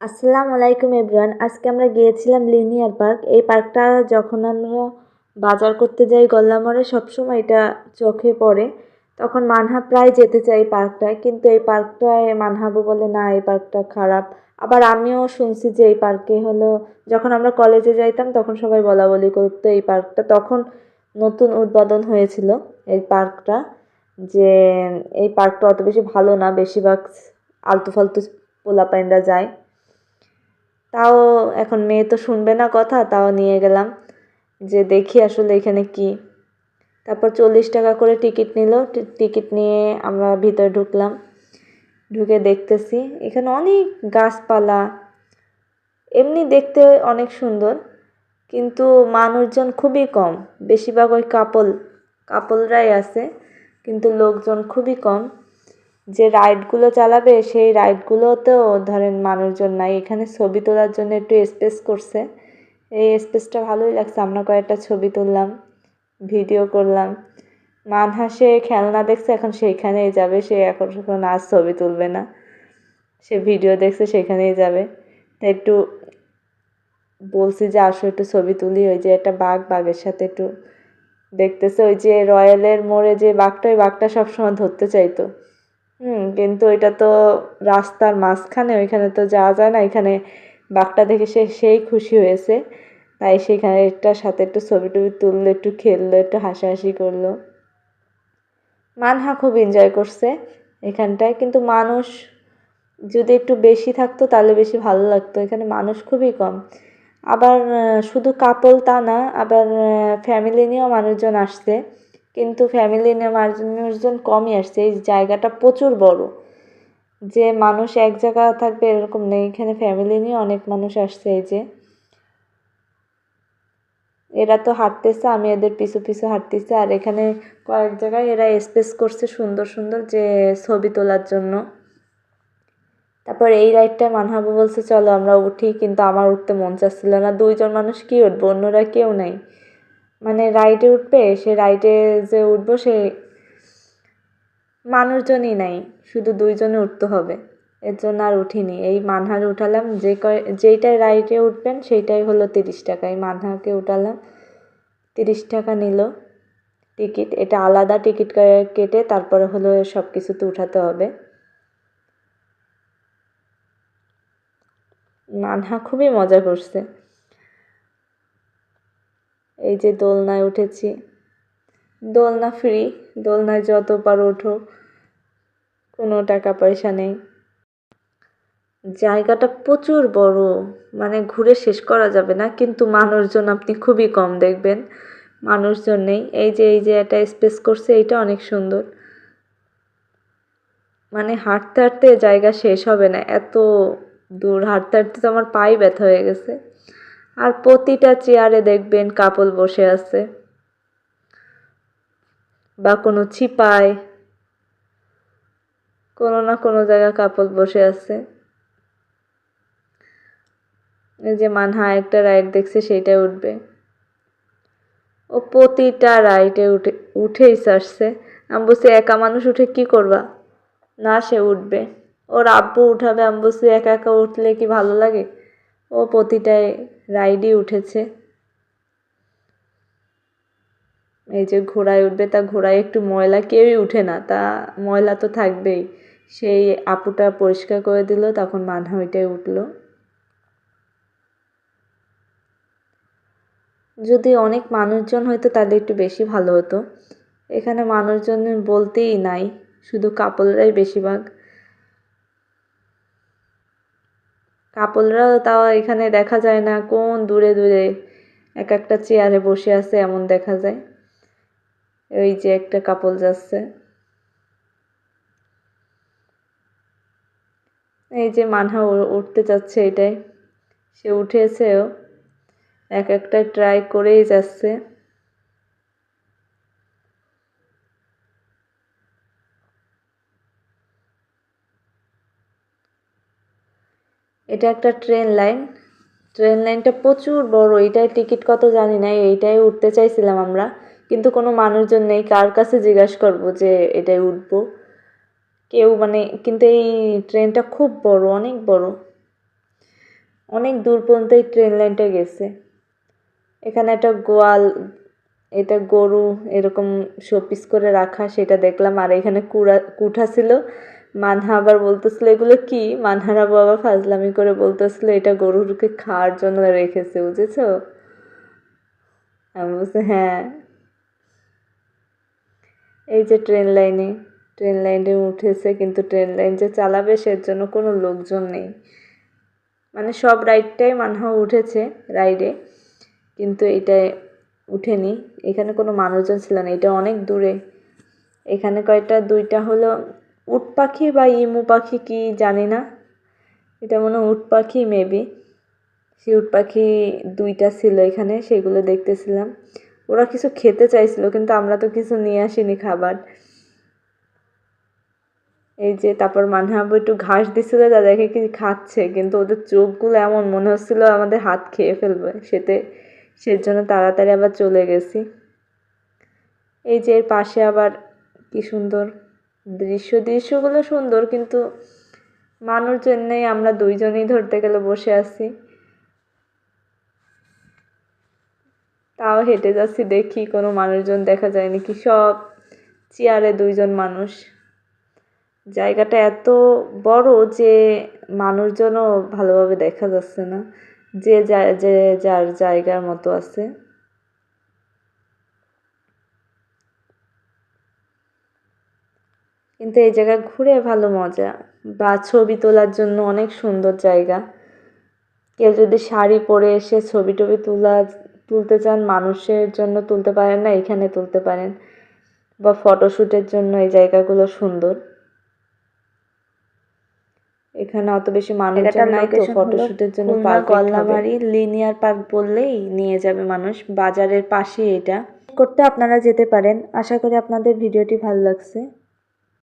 আসসালামু আলাইকুম এভরিওয়ান। আজকে আমরা গিয়েছিলাম লিনিয়ার পার্ক। এই পার্কটা যখন আমরা বাজার করতে যাই গল্লামরে সবসময় এটা চোখে পড়ে। তখন মানহা প্রায় যেতে চাই পার্কটায়, কিন্তু এই পার্কটায় মানহাবু বলে না, এই পার্কটা খারাপ। আবার আমিও শুনছি যে এই পার্কে হলো, যখন আমরা কলেজে যাইতাম তখন সবাই বলা বলি করতো এই পার্কটা তখন নতুন উদ্বোধন হয়েছিল এই পার্কটা, যে এই পার্কটা অত বেশি ভালো না, বেশিরভাগ আলতু ফালতু পোলাপাইনরা যায়। তাও এখন মেয়ে তো শুনবে না কথা, তাও নিয়ে গেলাম যে দেখি আসলে এখানে কি। তারপর 40 টাকা করে টিকিট নিল। টিকিট নিয়ে আমরা ভিতরে ঢুকলাম। ঢুকে দেখতেছি এখানে অনেক গাছপালা, এমনি দেখতে অনেক সুন্দর, কিন্তু মানুষজন খুবই কম। বেশিরভাগ ওই কাপলরাই আছে, কিন্তু লোকজন খুবই কম। যে রাইডগুলো চালাবে সেই রাইডগুলোতেও ধরেন মানুষজন নাই। এখানে ছবি তোলার জন্য একটু স্পেস করছে, এই স্পেসটা ভালোই লাগছে। আমরা কয়েকটা ছবি তুললাম, ভিডিও করলাম। মানহাসে খেলনা দেখছে, এখন সেইখানেই যাবে। সে এখন আর ছবি তুলবে না, সে ভিডিও দেখছে সেখানেই যাবে। তাই একটু বলছি যে আসো একটু ছবি তুলি। ওই যে একটা বাঘের সাথে একটু দেখতেছে, ওই যে রয়্যালের মোড়ে যে বাঘটা, ওই বাঘটা সবসময় ধরতে চাইতো। কিন্তু এটা তো রাস্তার মাঝখানে, ওইখানে তো যাওয়া যায় না। এখানে বাঘটা দেখে সেই খুশি হয়েছে, তাই সেখানে একটার সাথে একটু ছবি টবি তুললো, একটু খেললো, একটু হাসাহাসি করলো। মানহা খুব এনজয় করছে এখানটায়, কিন্তু মানুষ যদি একটু বেশি থাকতো তাহলে বেশি ভালো লাগতো। এখানে মানুষ খুবই কম। আবার শুধু কাপল তা না, আবার ফ্যামিলি নিয়েও মানুষজন আসছে, কিন্তু ফ্যামিলি নিয়ে মানুষজন কমই আসছে। এই জায়গাটা প্রচুর বড়, যে মানুষ এক জায়গা থাকবে এরকম নেই। এখানে ফ্যামিলি নিয়ে অনেক মানুষ আসছে। এই যে এরা তো হাঁটতেছে, আমি এদের পিছু পিছু হাঁটতেছি। আর এখানে কয়েক জায়গায় এরা স্পেস করছে সুন্দর সুন্দর, যে ছবি তোলার জন্য। তারপর এই রাইডটায় মানহাবু বলছে চলো আমরা উঠি, কিন্তু আমার উঠতে মন চাচ্ছিল না। 2জন মানুষ কি উঠবো, অন্যরা কেউ নাই। মানে রাইডে উঠবে, সে রাইডে যে উঠবো সে মানুষজনই নাই, শুধু 2জনে উঠতে হবে। এর জন্য আর উঠিনি। এই মানহার উঠালাম, যেইটাই রাইডে উঠবেন সেইটাই হলো 30 টাকা। এই মানহাকে উঠালাম, 30 টাকা নিল টিকিট। এটা আলাদা টিকিট কেটে তারপরে হলো সব কিছুতে উঠাতে হবে। মানহা খুবই মজা করছে। এই যে দোলনায় উঠেছি, দোলনা ফ্রি, দোলনায় যত পারো ওঠো, কোনো টাকা পয়সা নেই। জায়গাটা প্রচুর বড়, মানে ঘুরে শেষ করা যাবে না, কিন্তু মানুষজন আপনি খুবই কম দেখবেন। মানুষজন নেই। এই যে একটা স্পেস করছে, এইটা অনেক সুন্দর। মানে হাঁটতে হাঁটতে জায়গা শেষ হবে না, এত দূর হাঁটতে হাঁটতে তো আমার পাই ব্যথা হয়ে গেছে। আর প্রতিটা চেয়ারে দেখবেন কাপল বসে আছে, বা কোনো চিপায় কোনো না কোনো জায়গায় কাপল বসে আছে। এই যে মানহা একটা রাইড দেখছে, সেইটাই উঠবে। ও প্রতিটা রাইডে উঠেই আসছে। আমি বলছি একা মানুষ উঠে কি করবা, না সে উঠবে। ওর আব্বু উঠাবে। আমি বলছি একা একা উঠলে কি ভালো লাগে। ও প্রতিটায় রাইডই উঠেছে। এই যে ঘোড়ায় উঠবে, তা ঘোড়ায় একটু ময়লা, কেউই উঠে না, তা ময়লা তো থাকবেই। সেই আপুটা পরিষ্কার করে দিল, তখন মানহা ওইটাই উঠলো। যদি অনেক মানুষজন হয়তো তাহলে একটু বেশি ভালো হতো। এখানে মানুষজন বলতেই নাই, শুধু কাপলরাই বেশিরভাগ। কাপলরাও তাও এখানে দেখা যায় না, কোন দূরে দূরে এক একটা চেয়ারে বসে আছে এমন দেখা যায়। ওই যে একটা কাপল যাচ্ছে। এই যে মানহা উঠতে যাচ্ছে, এটাই সে উঠেছেও, এক একটা ট্রাই করেই যাচ্ছে। এটা একটা ট্রেন লাইন। ট্রেন লাইনটা প্রচুর বড়। এইটাই টিকিট কত জানি না, এইটাই উঠতে চাইছিলাম আমরা, কিন্তু কোনো মানুষজন নেই। কার কাছে জিজ্ঞাসা করবো যে এটাই উঠবো, কেউ মানে। কিন্তু এই ট্রেনটা খুব বড়, অনেক বড়। অনেক দূর পর্যন্ত এই ট্রেন লাইনটা গেছে। এখানে একটা গোয়াল, এটা গরু এরকম শোপিস করে রাখা, সেটা দেখলাম। আর এখানে কুঠা ছিল। মানহা আবার বলতেছিল এগুলো কি, মানহার আবু আবার ফাজলামি করে বলতেছিল এটা গরুকে খাওয়ার জন্য রেখেছে, বুঝেছো? আমি বলছি হ্যাঁ। এই যে ট্রেন লাইনে উঠেছে, কিন্তু ট্রেন লাইন যে চালাবে সের জন্য কোনো লোকজন নেই। মানে সব রাইডটাই মানহা উঠেছে রাইডে, কিন্তু এটায় উঠেনি। এখানে কোনো মানুষজন ছিল না, এটা অনেক দূরে। এখানে দুইটা হলো উট পাখি বা ইমু পাখি কি জানি না, এটা মনে হয় উট পাখি মেবি। সেই উট পাখি দুইটা ছিল এখানে, সেগুলো দেখতেছিলাম। ওরা কিছু খেতে চাইছিল, কিন্তু আমরা তো কিছু নিয়ে আসিনি খাবার। এই যে তারপর মানহাবু একটু ঘাস দিছিল, তাদেরকে কি খাচ্ছে, কিন্তু ওদের চোখগুলো এমন মনে হচ্ছিল আমাদের হাত খেয়ে ফেলবে, সেজন্য তাড়াতাড়ি আবার চলে গেছি। এই যে এর পাশে আবার কি সুন্দর দৃশ্যগুলো সুন্দর, কিন্তু মানুষজন নেই। আমরা দুইজনই ধরতে গেলে বসে আছি, তাও হেঁটে যাচ্ছি, দেখি কোনো মানুষজন দেখা যায় নাকি। সব চেয়ারে দুইজন মানুষ। জায়গাটা এত বড় যে মানুষজনও ভালোভাবে দেখা যাচ্ছে না, যে যার জায়গার মতো আছে। কিন্তু এই জায়গা ঘুরে ভালো মজা, বা ছবি তোলার জন্য অনেক সুন্দর জায়গা। কেউ যদি শাড়ি পরে এসে ছবি টবি তুলতে চান, মানুষের জন্য তুলতে পারেন না, এখানে তুলতে পারেন। বা ফটোশ্যুটের জন্য এই জায়গাগুলো সুন্দর। এখানে অত বেশি মানুষজন নাই তো, ফটোশ্যুটের জন্য গল্লামারি লিনিয়ার পার্ক বললেই নিয়ে যাবে মানুষ। বাজারের পাশেই এটা করতে আপনারা যেতে পারেন। আশা করি আপনাদের ভিডিওটি ভালো লাগছে।